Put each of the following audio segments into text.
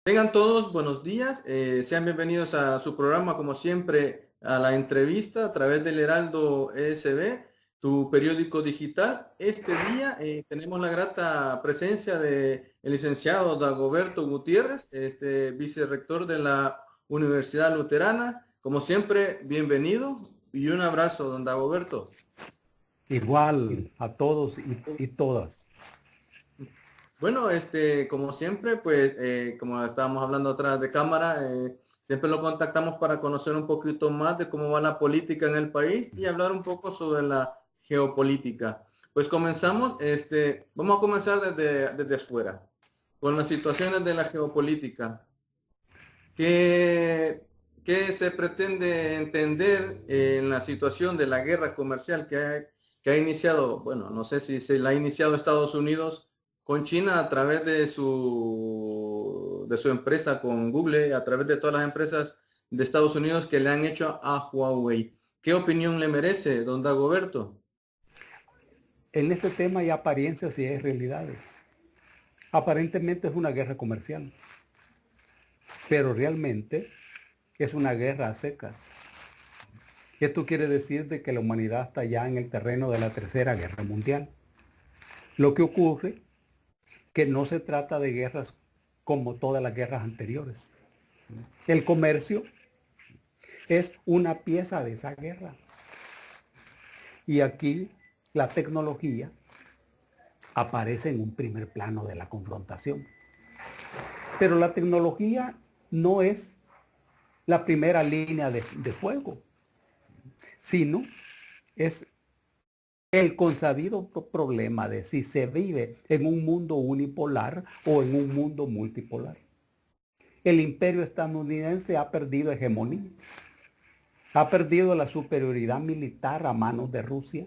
Tengan todos buenos días, sean bienvenidos a su programa, como siempre, a la entrevista a través del Heraldo ESB, tu periódico digital. Este día tenemos la grata presencia de el licenciado Dagoberto Gutiérrez, vicerrector de la Universidad Luterana. Como siempre, bienvenido y un abrazo, don Dagoberto. Igual a todos y todas. Bueno, como siempre, pues, como estábamos hablando atrás de cámara, siempre lo contactamos para conocer un poquito más de cómo va la política en el país y hablar un poco sobre la geopolítica. Pues comenzamos, vamos a comenzar desde afuera, con las situaciones de la geopolítica. ¿Qué, qué se pretende entender en la situación de la guerra comercial que ha iniciado? Bueno, no sé si se la ha iniciado Estados Unidos con China a través de su empresa con Google, a través de todas las empresas de Estados Unidos que le han hecho a Huawei. ¿Qué opinión le merece, don Dagoberto? En este tema hay apariencias y hay realidades. Aparentemente es una guerra comercial, pero realmente es una guerra a secas. Esto quiere decir de que la humanidad está ya en el terreno de la Tercera Guerra Mundial. Lo que ocurre que no se trata de guerras como todas las guerras anteriores. El comercio es una pieza de esa guerra. Y aquí la tecnología aparece en un primer plano de la confrontación. Pero la tecnología no es la primera línea de fuego, sino es el consabido problema de si se vive en un mundo unipolar o en un mundo multipolar. El imperio estadounidense ha perdido hegemonía, ha perdido la superioridad militar a manos de Rusia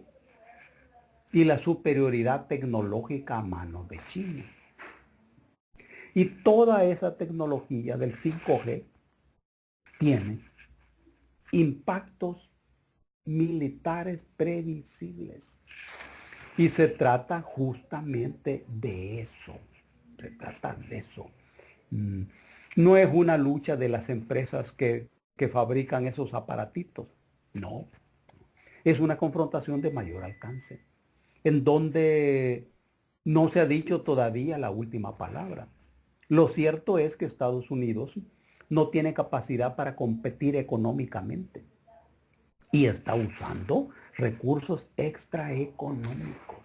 y la superioridad tecnológica a manos de China. Y toda esa tecnología del 5G tiene impactos militares previsibles. Y se trata justamente de eso. Se trata de eso. No es una lucha de las empresas que fabrican esos aparatitos. No. Es una confrontación de mayor alcance, en donde no se ha dicho todavía la última palabra. Lo cierto es que Estados Unidos no tiene capacidad para competir económicamente y está usando recursos extraeconómicos.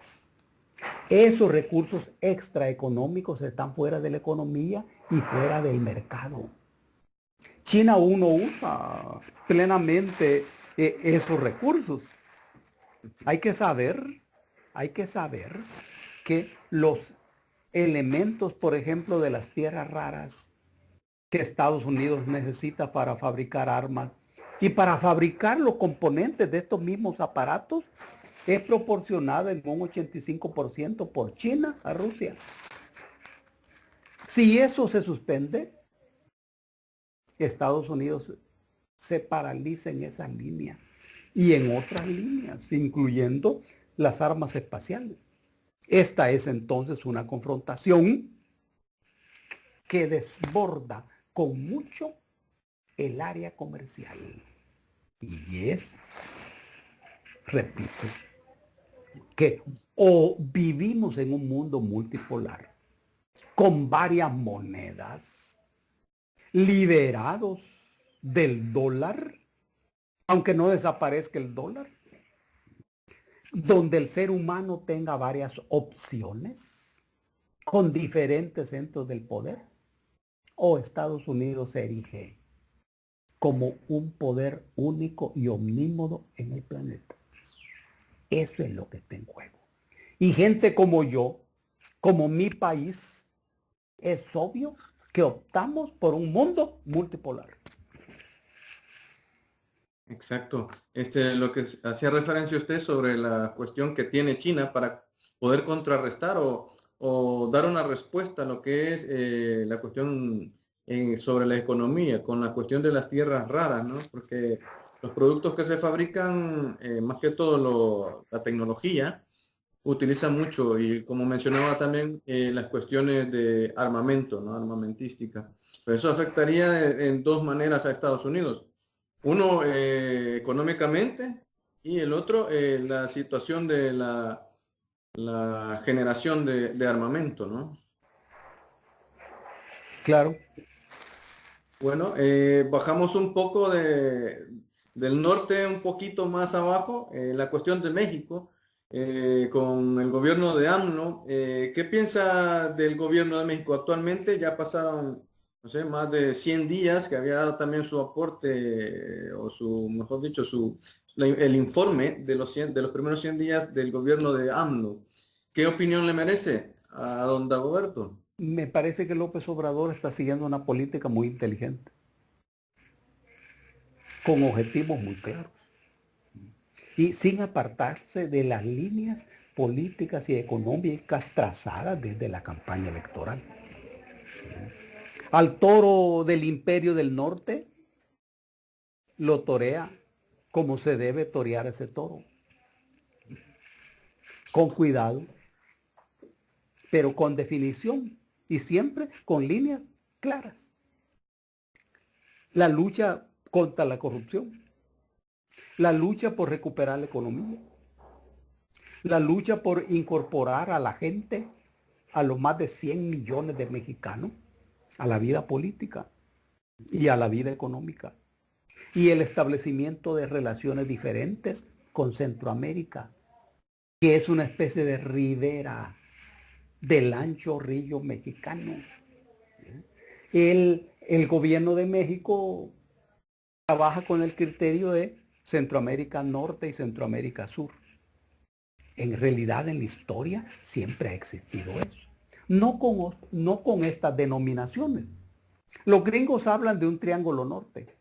Esos recursos extraeconómicos están fuera de la economía y fuera del mercado. China aún no usa plenamente esos recursos. Hay que saber que los elementos, por ejemplo, de las tierras raras que Estados Unidos necesita para fabricar armas y para fabricar los componentes de estos mismos aparatos es proporcionada en un 85% por China a Rusia. Si eso se suspende, Estados Unidos se paraliza en esa línea y en otras líneas, incluyendo las armas espaciales. Esta es entonces una confrontación que desborda con mucho el área comercial. Y es, repito, que o vivimos en un mundo multipolar con varias monedas, liberados del dólar, aunque no desaparezca el dólar, donde el ser humano tenga varias opciones con diferentes centros del poder, o Estados Unidos se erige como un poder único y omnímodo en el planeta. Eso es lo que está en juego. Y gente como yo, como mi país, es obvio que optamos por un mundo multipolar. Exacto. Lo que hacía referencia usted sobre la cuestión que tiene China para poder contrarrestar o dar una respuesta a lo que es la cuestión sobre la economía, con la cuestión de las tierras raras, ¿no? Porque los productos que se fabrican, más que todo la tecnología, utiliza mucho y como mencionaba también las cuestiones de armamento, ¿no? Armamentística. Pero eso afectaría en dos maneras a Estados Unidos. Uno económicamente y el otro la situación de la generación de armamento, ¿no? Claro. Bueno, bajamos un poco del norte, un poquito más abajo, la cuestión de México, con el gobierno de AMLO. ¿Qué piensa del gobierno de México actualmente? Ya pasaron, no sé, más de 100 días que había dado también su aporte, o su, mejor dicho, el informe de de los primeros 100 días del gobierno de AMLO. ¿Qué opinión le merece a don Dagoberto? Me parece que López Obrador está siguiendo una política muy inteligente, con objetivos muy claros y sin apartarse de las líneas políticas y económicas trazadas desde la campaña electoral. Al toro del Imperio del Norte lo torea como se debe torear ese toro, con cuidado, pero con definición y siempre con líneas claras. La lucha contra la corrupción, la lucha por recuperar la economía, la lucha por incorporar a la gente, a los más de 100 millones de mexicanos, a la vida política y a la vida económica, y el establecimiento de relaciones diferentes con Centroamérica, que es una especie de ribera del ancho río mexicano. El gobierno de México trabaja con el criterio de Centroamérica Norte y Centroamérica Sur. En realidad, en la historia siempre ha existido eso. No con estas denominaciones. Los gringos hablan de un triángulo norte.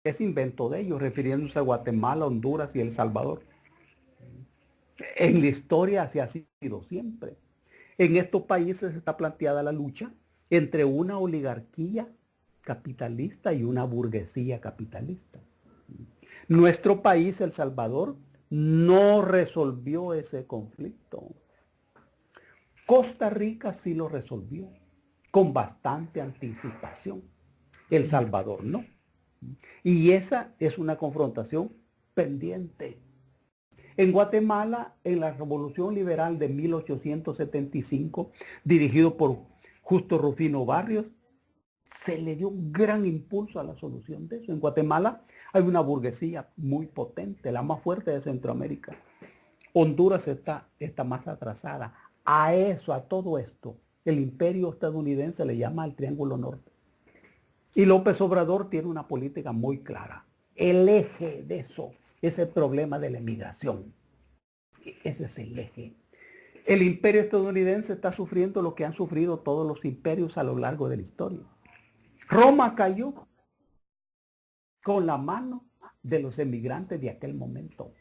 Es invento de ellos, refiriéndose a Guatemala, Honduras y El Salvador. En la historia así ha sido siempre. En estos países está planteada la lucha entre una oligarquía capitalista y una burguesía capitalista. Nuestro país, El Salvador, no resolvió ese conflicto. Costa Rica sí lo resolvió, con bastante anticipación. El Salvador no. Y esa es una confrontación pendiente. En Guatemala, en la Revolución Liberal de 1875, dirigido por Justo Rufino Barrios, se le dio un gran impulso a la solución de eso. En Guatemala hay una burguesía muy potente, la más fuerte de Centroamérica. Honduras está más atrasada. A todo esto, el imperio estadounidense le llama el Triángulo Norte. Y López Obrador tiene una política muy clara. El eje de eso es el problema de la emigración. Ese es el eje. El imperio estadounidense está sufriendo lo que han sufrido todos los imperios a lo largo de la historia. Roma cayó con la mano de los emigrantes de aquel momento.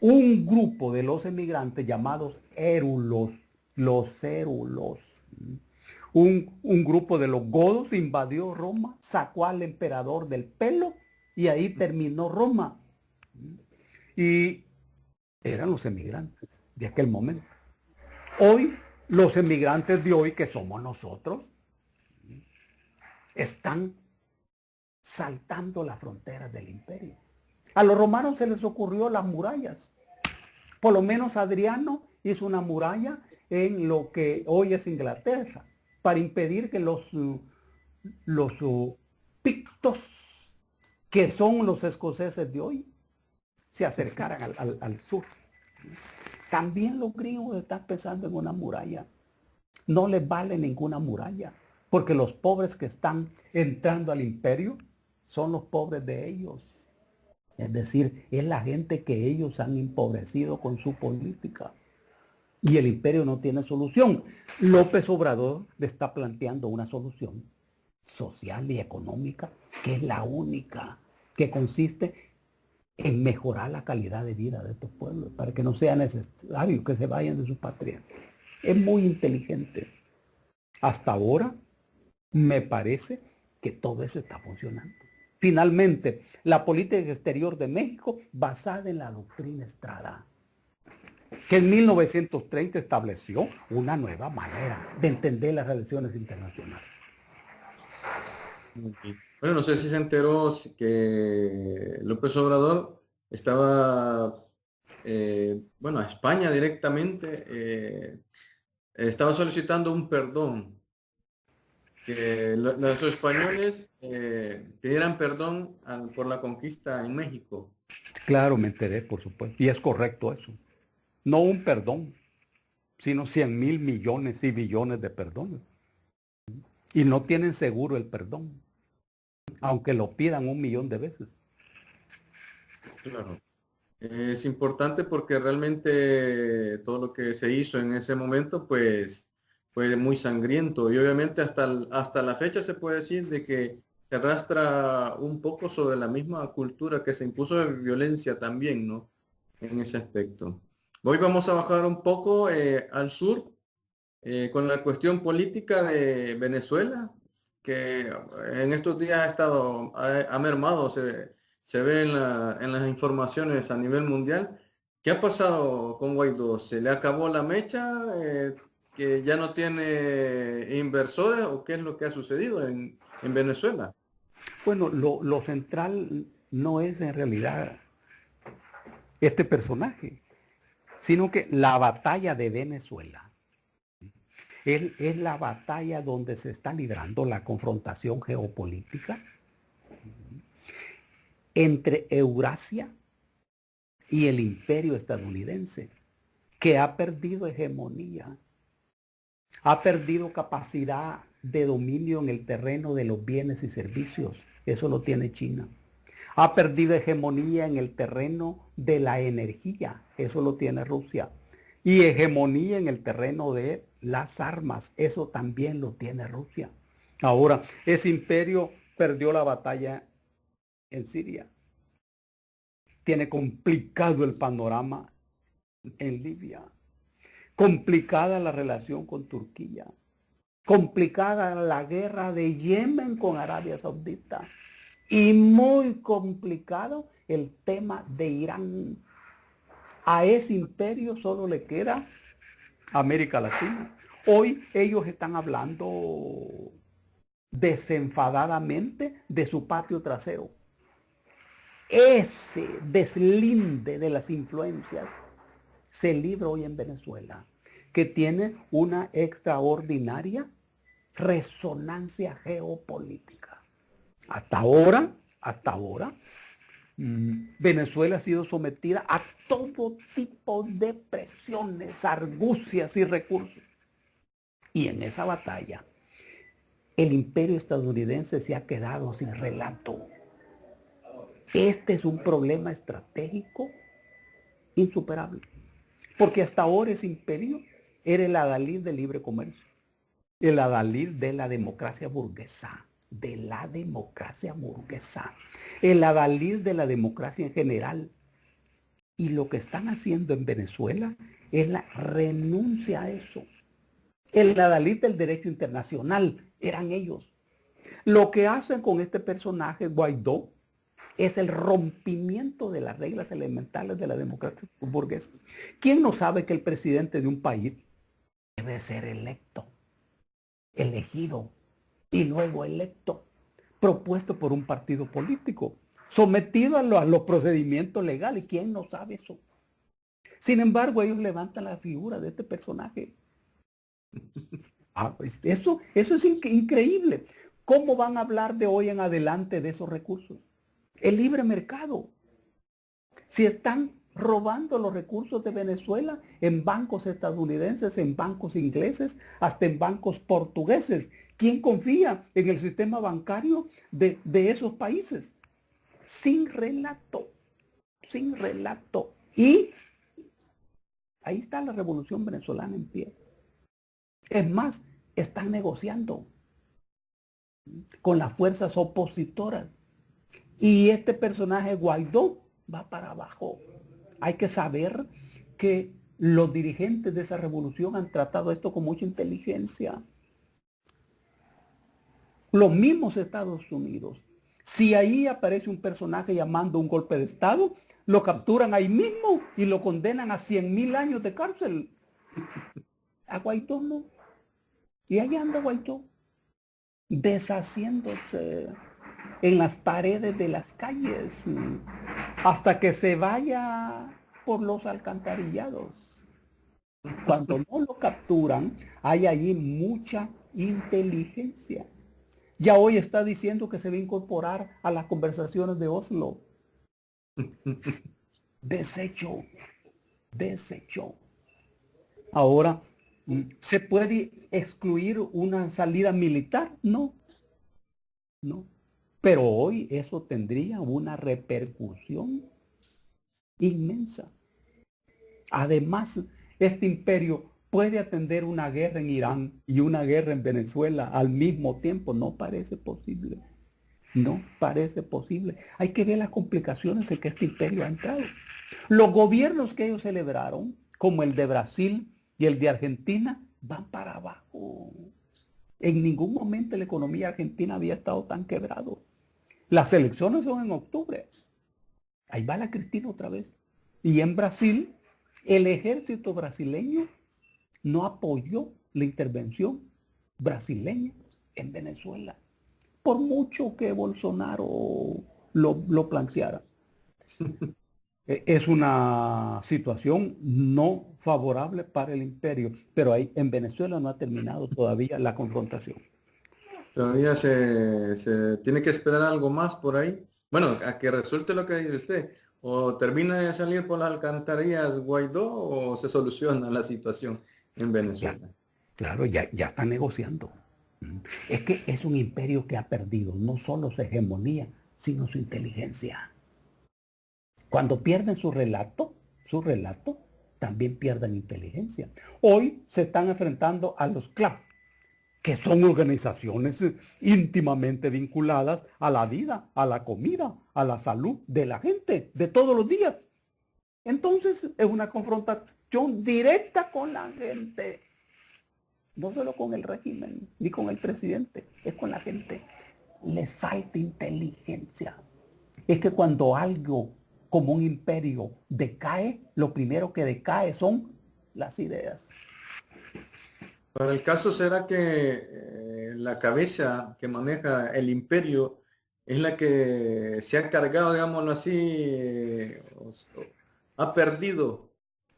Un grupo de los emigrantes llamados érulos, los érulos, un grupo de los godos invadió Roma, sacó al emperador del pelo y ahí terminó Roma. Y eran los emigrantes de aquel momento. Hoy, los emigrantes de hoy, que somos nosotros, están saltando las fronteras del imperio. A los romanos se les ocurrió las murallas. Por lo menos Adriano hizo una muralla en lo que hoy es Inglaterra, para impedir que los pictos, que son los escoceses de hoy, se acercaran al sur. También los griegos están pensando en una muralla. No les vale ninguna muralla, porque los pobres que están entrando al imperio son los pobres de ellos. Es decir, es la gente que ellos han empobrecido con su política. Y el imperio no tiene solución. López Obrador le está planteando una solución social y económica, que es la única, que consiste en mejorar la calidad de vida de estos pueblos, para que no sea necesario que se vayan de su patria. Es muy inteligente. Hasta ahora, me parece que todo eso está funcionando. Finalmente, la política exterior de México basada en la doctrina Estrada. que en 1930 estableció una nueva manera de entender las relaciones internacionales. Muy bien. Bueno, no sé si se enteró que López Obrador estaba, bueno, a España directamente, estaba solicitando un perdón, que los españoles pidieran perdón por la conquista en México. Claro, me enteré, por supuesto, y es correcto eso. No un perdón, sino 100.000 millones y billones de perdones. Y no tienen seguro el perdón, aunque lo pidan 1.000.000 de veces. Claro. Es importante porque realmente todo lo que se hizo en ese momento, pues, fue muy sangriento y obviamente hasta la fecha se puede decir de que se arrastra un poco sobre la misma cultura que se impuso de violencia también, ¿no? En ese aspecto. Hoy vamos a bajar un poco al sur con la cuestión política de Venezuela, que en estos días ha mermado, se ve en las informaciones a nivel mundial. ¿Qué ha pasado con Guaidó? ¿Se le acabó la mecha? ¿Que ya no tiene inversores? ¿O qué es lo que ha sucedido en Venezuela? Bueno, lo central no es en realidad este personaje, sino que la batalla de Venezuela es la batalla donde se está librando la confrontación geopolítica entre Eurasia y el imperio estadounidense, que ha perdido hegemonía, ha perdido capacidad de dominio en el terreno de los bienes y servicios. Eso lo tiene China. Ha perdido hegemonía en el terreno de la energía. Eso lo tiene Rusia. Y hegemonía en el terreno de las armas. Eso también lo tiene Rusia. Ahora, ese imperio perdió la batalla en Siria. Tiene complicado el panorama en Libia. Complicada la relación con Turquía. Complicada la guerra de Yemen con Arabia Saudita. Y muy complicado el tema de Irán. A ese imperio solo le queda América Latina. Hoy ellos están hablando desenfadadamente de su patio trasero. Ese deslinde de las influencias se libra hoy en Venezuela, que tiene una extraordinaria resonancia geopolítica. Hasta ahora, Venezuela ha sido sometida a todo tipo de presiones, argucias y recursos. Y en esa batalla, el imperio estadounidense se ha quedado sin relato. Este es un problema estratégico insuperable. Porque hasta ahora ese imperio era el adalid del libre comercio, el adalid de la democracia burguesa, el adalid de la democracia en general. Y lo que están haciendo en Venezuela es la renuncia a eso. El adalid del derecho internacional eran ellos. Lo que hacen con este personaje, Guaidó, es el rompimiento de las reglas elementales de la democracia burguesa. ¿Quién no sabe que el presidente de un país debe ser electo, elegido y luego electo, propuesto por un partido político, sometido a los procedimientos legales? ¿Quién no sabe eso? Sin embargo, ellos levantan la figura de este personaje. Pues eso es increíble. ¿Cómo van a hablar de hoy en adelante de esos recursos? El libre mercado. Si están robando los recursos de Venezuela en bancos estadounidenses, en bancos ingleses, hasta en bancos portugueses. ¿Quién confía en el sistema bancario de esos países? Sin relato, sin relato. Y ahí está la revolución venezolana en pie. Es más, están negociando con las fuerzas opositoras. Y este personaje Guaidó va para abajo. Hay que saber que los dirigentes de esa revolución han tratado esto con mucha inteligencia. Los mismos Estados Unidos Si ahí aparece un personaje llamando un golpe de Estado, lo capturan ahí mismo y lo condenan a 100.000 años de cárcel. A Guaidó no. Y ahí anda Guaidó, deshaciéndose en las paredes de las calles, hasta que se vaya por los alcantarillados. Cuando no lo capturan, hay allí mucha inteligencia. Ya hoy está diciendo que se va a incorporar a las conversaciones de Oslo. Desecho, desecho. Ahora, ¿se puede excluir una salida militar? No, no. Pero hoy eso tendría una repercusión inmensa. Además, este imperio puede atender una guerra en Irán y una guerra en Venezuela al mismo tiempo. No parece posible. No parece posible. Hay que ver las complicaciones en que este imperio ha entrado. Los gobiernos que ellos celebraron, como el de Brasil y el de Argentina, van para abajo. En ningún momento la economía argentina había estado tan quebrado. Las elecciones son en octubre. Ahí va la Cristina otra vez. Y en Brasil, el ejército brasileño no apoyó la intervención brasileña en Venezuela, por mucho que Bolsonaro lo planteara. Es una situación no favorable para el imperio, pero ahí en Venezuela no ha terminado todavía la confrontación. Todavía se tiene que esperar algo más por ahí. Bueno, a que resulte lo que dice usted. O termina de salir por las alcantarillas Guaidó o se soluciona la situación en Venezuela. Ya, claro, ya están negociando. Es que es un imperio que ha perdido no solo su hegemonía, sino su inteligencia. Cuando pierden su relato, también pierden inteligencia. Hoy se están enfrentando a los CLAP, que son organizaciones íntimamente vinculadas a la vida, a la comida, a la salud de la gente, de todos los días. Entonces es una confrontación directa con la gente. No solo con el régimen, ni con el presidente, es con la gente. Les falta inteligencia. Es que cuando algo como un imperio decae, lo primero que decae son las ideas. Para el caso será que la cabeza que maneja el imperio es la que se ha cargado, digámoslo así, ha perdido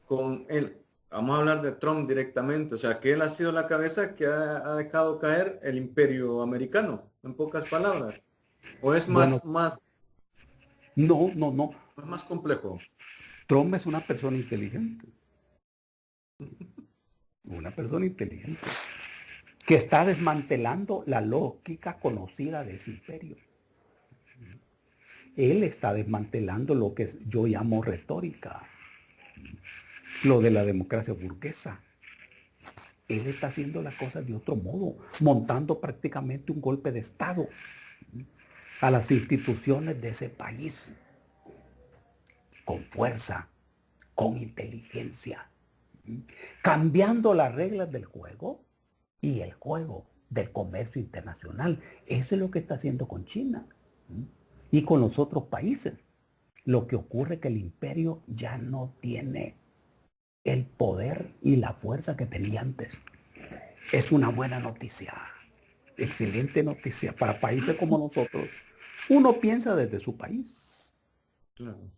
con él. Vamos a hablar de Trump directamente, o sea, que él ha sido la cabeza que ha dejado caer el imperio americano, en pocas palabras. ¿O es Bueno, más, no. es más complejo? Trump es una persona inteligente. Una persona inteligente. Que está desmantelando la lógica conocida de ese imperio. Él está desmantelando lo que yo llamo retórica. Lo de la democracia burguesa. Él está haciendo las cosas de otro modo, montando prácticamente un golpe de Estado a las instituciones de ese país, con fuerza, con inteligencia, cambiando las reglas del juego y el juego del comercio internacional. Eso es lo que está haciendo con China y con los otros países. Lo que ocurre es que el imperio ya no tiene el poder y la fuerza que tenía antes. Es una buena noticia, excelente noticia para países como nosotros. Uno piensa desde su país. Claro.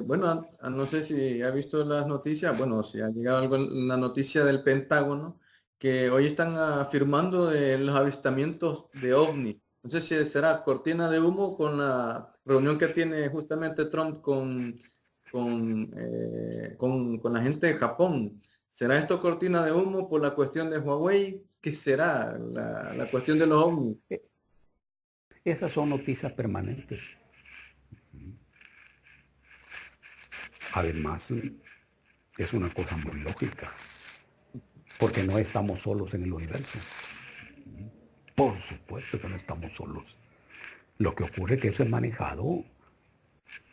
Bueno, no sé si ha visto las noticias, bueno, si ha llegado una noticia del Pentágono, que hoy están afirmando de los avistamientos de ovnis. No sé si será cortina de humo con la reunión que tiene justamente Trump con la gente de Japón. ¿Será esto cortina de humo por la cuestión de Huawei? ¿Qué será la cuestión de los ovnis? Esas son noticias permanentes. Además, es una cosa muy lógica, porque no estamos solos en el universo. Por supuesto que no estamos solos. Lo que ocurre es que eso es manejado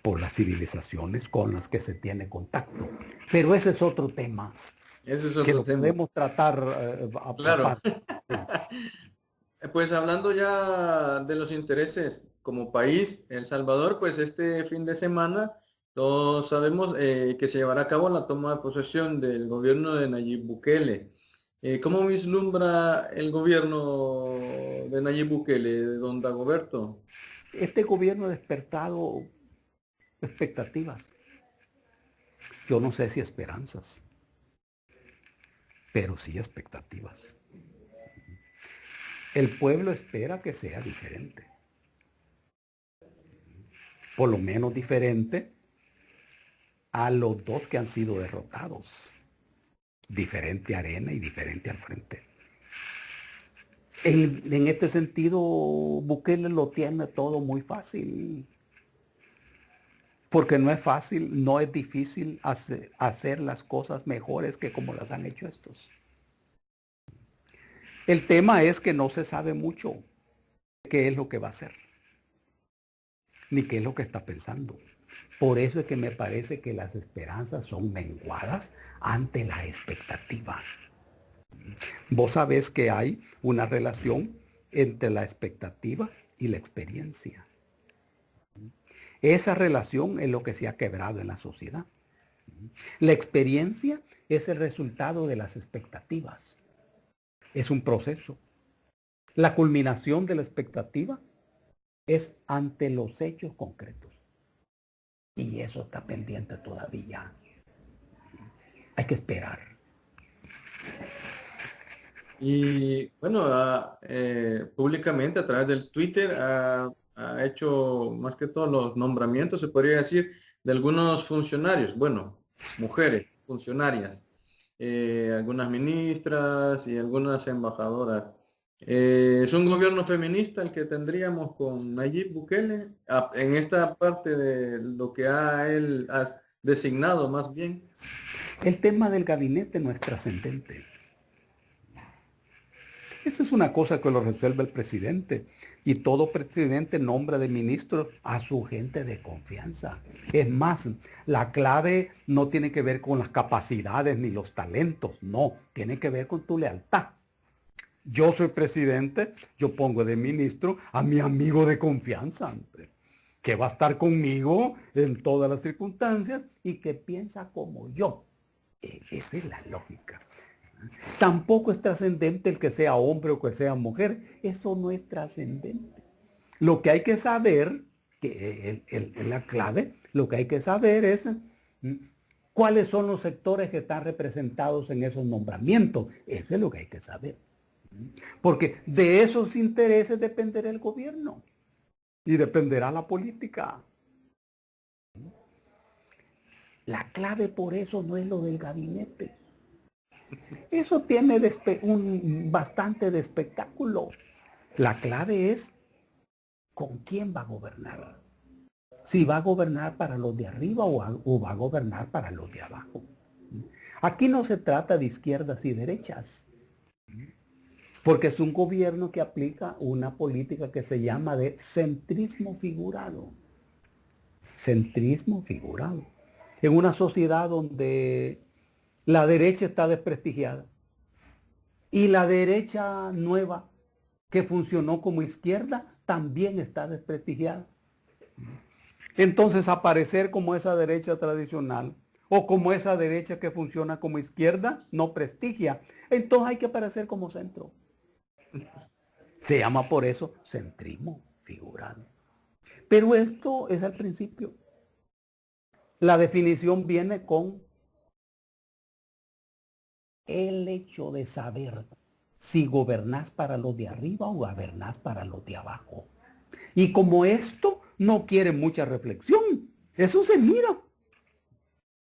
por las civilizaciones con las que se tiene contacto. Pero ese es otro tema. Ese es que otro lo tema. podemos tratar Claro. aparte. Pues hablando ya de los intereses como país, El Salvador, pues este fin de semana todos sabemos que se llevará a cabo la toma de posesión del gobierno de Nayib Bukele. ¿Cómo vislumbra el gobierno de Nayib Bukele, don Dagoberto? Este gobierno ha despertado expectativas. Yo no sé si esperanzas, pero sí expectativas. El pueblo espera que sea diferente. Por lo menos diferente a los dos que han sido derrotados. Diferente arena y diferente al frente. En este sentido, Bukele lo tiene todo muy fácil. Porque no es fácil, no es difícil hacer las cosas mejores que como las han hecho estos. El tema es que no se sabe mucho qué es lo que va a hacer, ni qué es lo que está pensando. Por eso es que me parece que las esperanzas son menguadas ante la expectativa. Vos sabés que hay una relación entre la expectativa y la experiencia. Esa relación es lo que se ha quebrado en la sociedad. La experiencia es el resultado de las expectativas. Es un proceso. La culminación de la expectativa es ante los hechos concretos. Y eso está pendiente todavía. Hay que esperar. Y bueno, públicamente a través del Twitter ha hecho más que todos los nombramientos, se podría decir, de algunos funcionarios, bueno, mujeres funcionarias, algunas ministras y algunas embajadoras. ¿Es un gobierno feminista el que tendríamos con Nayib Bukele en esta parte de lo que él ha designado más bien? El tema del gabinete no es trascendente. Esa es una cosa que lo resuelve el presidente. Y todo presidente nombra de ministros a su gente de confianza. Es más, la clave no tiene que ver con las capacidades ni los talentos. No, tiene que ver con tu lealtad. Yo soy presidente, yo pongo de ministro a mi amigo de confianza, hombre, que va a estar conmigo en todas las circunstancias y que piensa como yo. Esa es la lógica. Tampoco es trascendente el que sea hombre o que sea mujer. Eso no es trascendente. Lo que hay que saber, que es la clave, lo que hay que saber es cuáles son los sectores que están representados en esos nombramientos. Eso es lo que hay que saber. Porque de esos intereses dependerá el gobierno y dependerá la política. La clave por eso no es lo del gabinete. Eso tiene bastante de espectáculo. La clave es con quién va a gobernar. Si va a gobernar para los de arriba o va a gobernar para los de abajo. Aquí no se trata de izquierdas y derechas, porque es un gobierno que aplica una política que se llama de centrismo figurado. Centrismo figurado. En una sociedad donde la derecha está desprestigiada y la derecha nueva que funcionó como izquierda también está desprestigiada. Entonces aparecer como esa derecha tradicional o como esa derecha que funciona como izquierda no prestigia. Entonces hay que aparecer como centro. Se llama por eso centrismo figurado. Pero esto es al principio. La definición viene con el hecho de saber si gobernás para los de arriba o gobernás para los de abajo. Y como esto no quiere mucha reflexión, eso se mira.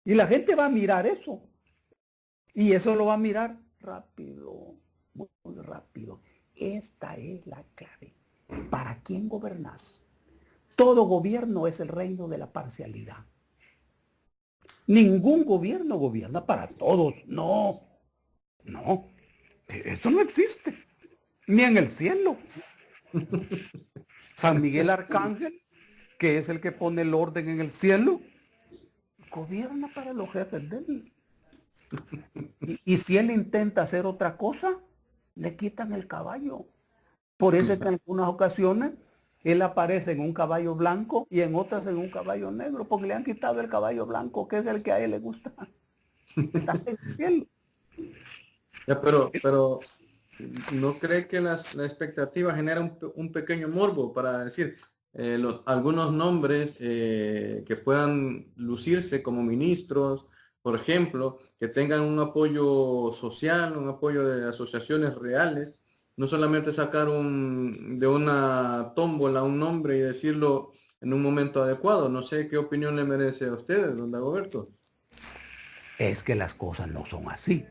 Y la gente va a mirar eso. Y eso lo va a mirar rápido, muy rápido. Esta es la clave. ¿Para quién gobernás? Todo gobierno es el reino de la parcialidad. Ningún gobierno gobierna para todos. No, no. Eso no existe. Ni en el cielo. San Miguel Arcángel, que es el que pone el orden en el cielo, gobierna para los jefes de él. Y si él intenta hacer otra cosa, le quitan el caballo. Por eso es que en algunas ocasiones él aparece en un caballo blanco y en otras en un caballo negro, porque le han quitado el caballo blanco, que es el que a él le gusta. Está en el cielo. Ya, pero ¿no cree que la expectativa genera un pequeño morbo para decir algunos nombres que puedan lucirse como ministros, por ejemplo, que tengan un apoyo social, un apoyo de asociaciones reales, no solamente sacar de una tómbola un nombre y decirlo en un momento adecuado? No sé qué opinión le merece a ustedes, don Dagoberto. Es que las cosas no son así.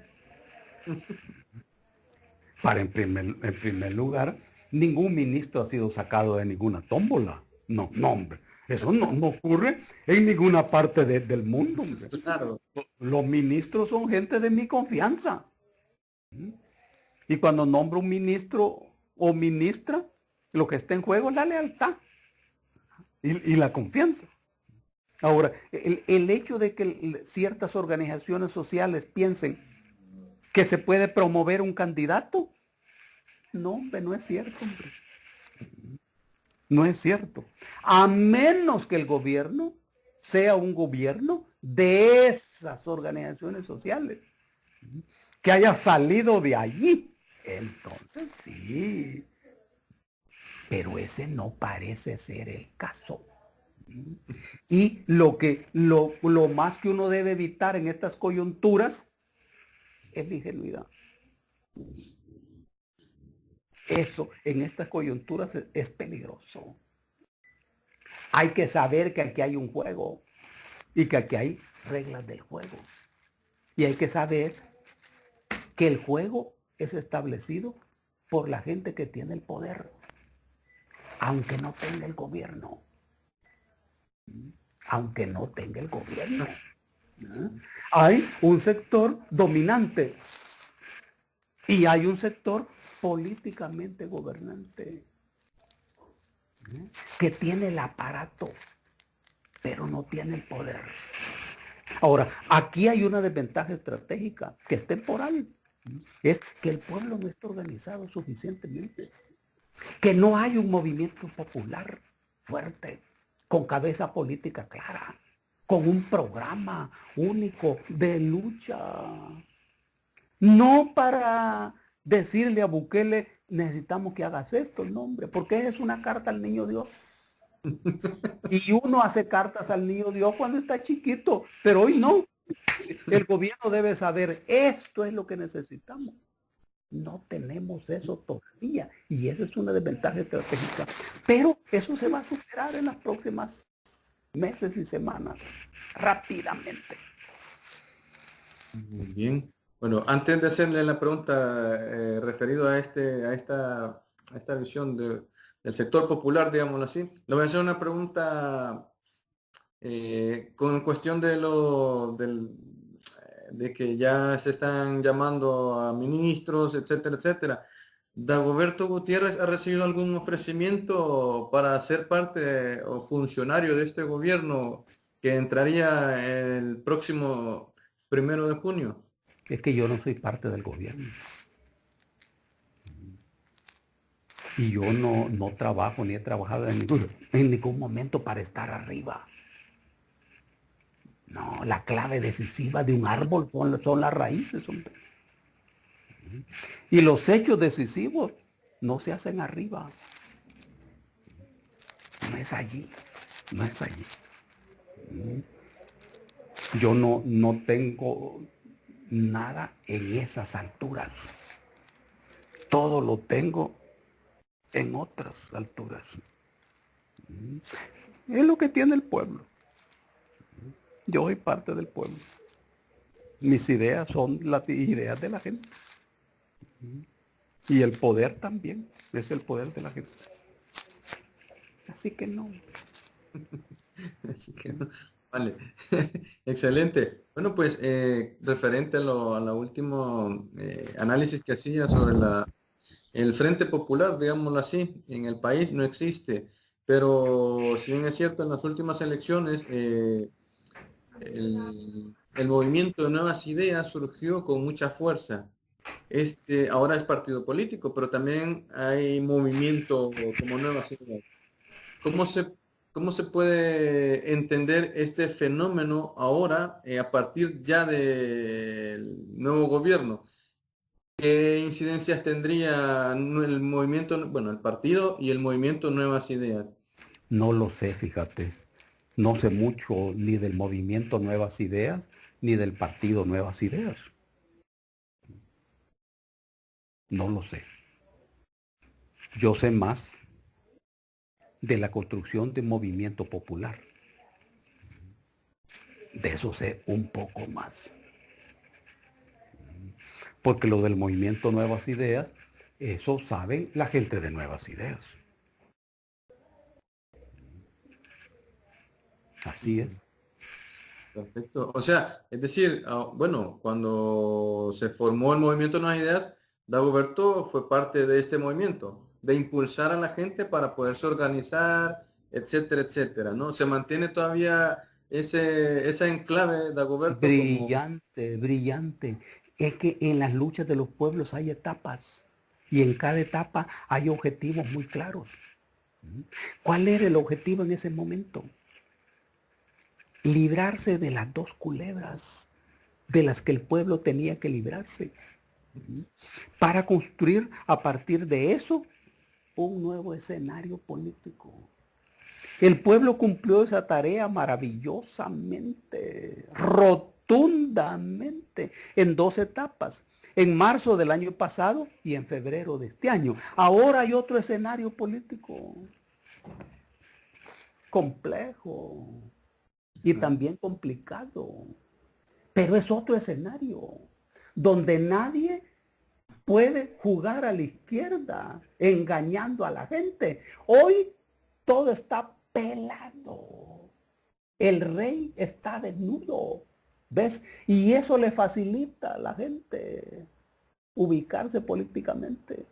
En primer lugar, ningún ministro ha sido sacado de ninguna tómbola. No, no, hombre. Eso no ocurre en ninguna parte del mundo, hombre. Claro. Los ministros son gente de mi confianza. Y cuando nombro un ministro o ministra, lo que está en juego es la lealtad y la confianza. Ahora, el hecho de que ciertas organizaciones sociales piensen que se puede promover un candidato, no, hombre, no es cierto, hombre. No es cierto. A menos que el gobierno sea un gobierno de esas organizaciones sociales, que haya salido de allí. Entonces sí. Pero ese no parece ser el caso. Y lo más que uno debe evitar en estas coyunturas es la ingenuidad. Eso en estas coyunturas es peligroso. Hay que saber que aquí hay un juego y que aquí hay reglas del juego. Y hay que saber que el juego es establecido por la gente que tiene el poder, aunque no tenga el gobierno. Aunque no tenga el gobierno. Hay un sector dominante y hay un sector políticamente gobernante que tiene el aparato, pero no tiene el poder. Ahora, aquí hay una desventaja estratégica que es temporal. Es que el pueblo no está organizado suficientemente. Que no hay un movimiento popular fuerte, con cabeza política clara, con un programa único de lucha. No para decirle a Bukele, necesitamos que hagas esto, no, hombre, porque es una carta al niño Dios. Y uno hace cartas al niño Dios cuando está chiquito, pero hoy no. El gobierno debe saber, esto es lo que necesitamos. No tenemos eso todavía y esa es una desventaja estratégica. Pero eso se va a superar en las próximas meses y semanas, rápidamente. Muy bien. Bueno, antes de hacerle la pregunta referido a esta visión del sector popular, digámoslo así, le voy a hacer una pregunta con cuestión de que ya se están llamando a ministros, etcétera, etcétera. ¿Dagoberto Gutiérrez ha recibido algún ofrecimiento para ser parte o funcionario de este gobierno que entraría el próximo 1 de junio? Es que yo no soy parte del gobierno. Y yo no trabajo ni he trabajado en ningún momento para estar arriba. No, la clave decisiva de un árbol son las raíces, hombre. Y los hechos decisivos no se hacen arriba. No es allí. No es allí. Yo no tengo nada en esas alturas. Todo lo tengo en otras alturas. Es lo que tiene el pueblo. Yo soy parte del pueblo. Mis ideas son las ideas de la gente. Y el poder también es el poder de la gente. Así que no. Así que, vale, excelente. Bueno, pues referente a la último análisis que hacía sobre el Frente Popular, digámoslo así, en el país no existe, pero si bien es cierto, en las últimas elecciones el movimiento de nuevas ideas surgió con mucha fuerza. ahora es partido político, pero también hay movimiento como Nuevas Ideas. ¿Cómo se, cómo se puede entender este fenómeno ahora a partir ya del nuevo gobierno? ¿Qué incidencias tendría el movimiento, bueno, el partido y el movimiento Nuevas Ideas? No lo sé, fíjate. No sé mucho ni del movimiento Nuevas Ideas, ni del partido Nuevas Ideas. No lo sé. Yo sé más de la construcción de un movimiento popular. De eso sé un poco más. Porque lo del movimiento Nuevas Ideas, eso sabe la gente de Nuevas Ideas. Así es. Perfecto. O sea, es decir, bueno, cuando se formó el movimiento Nuevas Ideas, Dagoberto fue parte de este movimiento, de impulsar a la gente para poderse organizar, etcétera, etcétera, ¿no? Se mantiene todavía ese enclave Dagoberto como... Brillante, brillante. Es que en las luchas de los pueblos hay etapas y en cada etapa hay objetivos muy claros. ¿Cuál era el objetivo en ese momento? Librarse de las dos culebras de las que el pueblo tenía que librarse, para construir a partir de eso un nuevo escenario político. El pueblo cumplió esa tarea maravillosamente, rotundamente, en dos etapas. En marzo del año pasado y en febrero de este año. Ahora hay otro escenario político complejo y también complicado. Pero es otro escenario donde nadie puede jugar a la izquierda engañando a la gente. Hoy todo está pelado. El rey está desnudo. ¿Ves? Y eso le facilita a la gente ubicarse políticamente.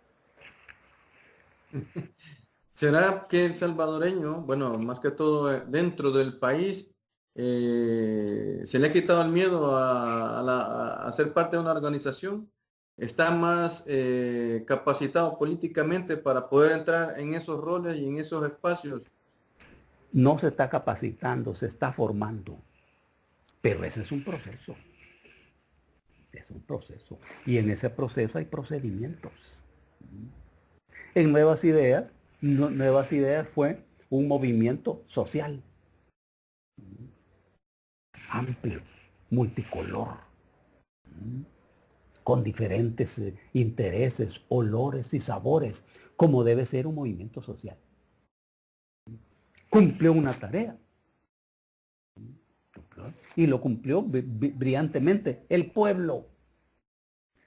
¿Será que el salvadoreño, bueno, más que todo dentro del país, se le ha quitado el miedo a ser parte de una organización? ¿Está más capacitado políticamente para poder entrar en esos roles y en esos espacios? No se está capacitando, se está formando. Pero ese es un proceso. Es un proceso. Y en ese proceso hay procedimientos. En Nuevas Ideas fue un movimiento social, amplio, multicolor, con diferentes intereses, olores y sabores, como debe ser un movimiento social. Cumplió una tarea. Y lo cumplió brillantemente. El pueblo.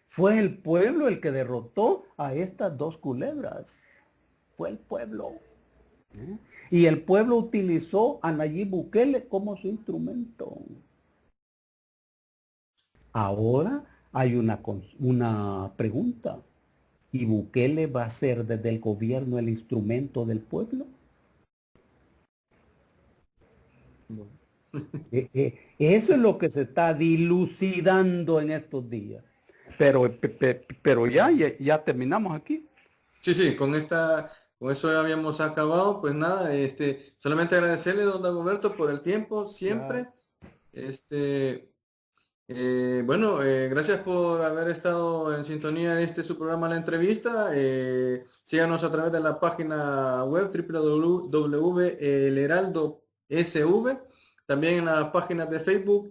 Fue el pueblo el que derrotó a estas dos culebras. Fue el pueblo. Y el pueblo utilizó a Nayib Bukele como su instrumento. Ahora hay una pregunta. ¿Y Bukele va a ser desde el gobierno el instrumento del pueblo? Bueno. Eso es lo que se está dilucidando en estos días. Pero ya terminamos aquí. Sí, sí, con eso ya habíamos acabado. Pues nada, solamente agradecerle, don Dagoberto, por el tiempo, Ya, siempre. Bueno, gracias por haber estado en sintonía de su programa La Entrevista. Síganos a través de la página web www.elheraldo.sv, también en las páginas de Facebook,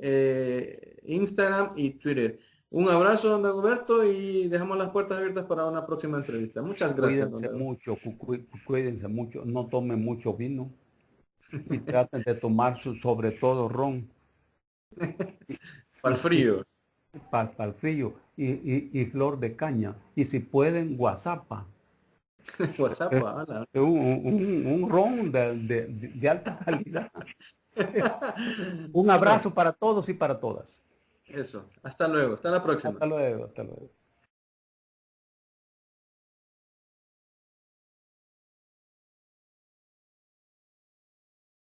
Instagram y Twitter. Un abrazo, don Dagoberto, y dejamos las puertas abiertas para una próxima entrevista. Muchas gracias, don cuídense Dagoberto. mucho, cuídense mucho, no tomen mucho vino y traten de tomar sobre todo ron Para el frío. para el frío y flor de caña. Y si pueden, guasapa. WhatsApp, ala. Un ron de alta calidad. Un Bueno, abrazo para todos y para todas. eso. Hasta luego. Hasta la próxima. Hasta luego, hasta luego.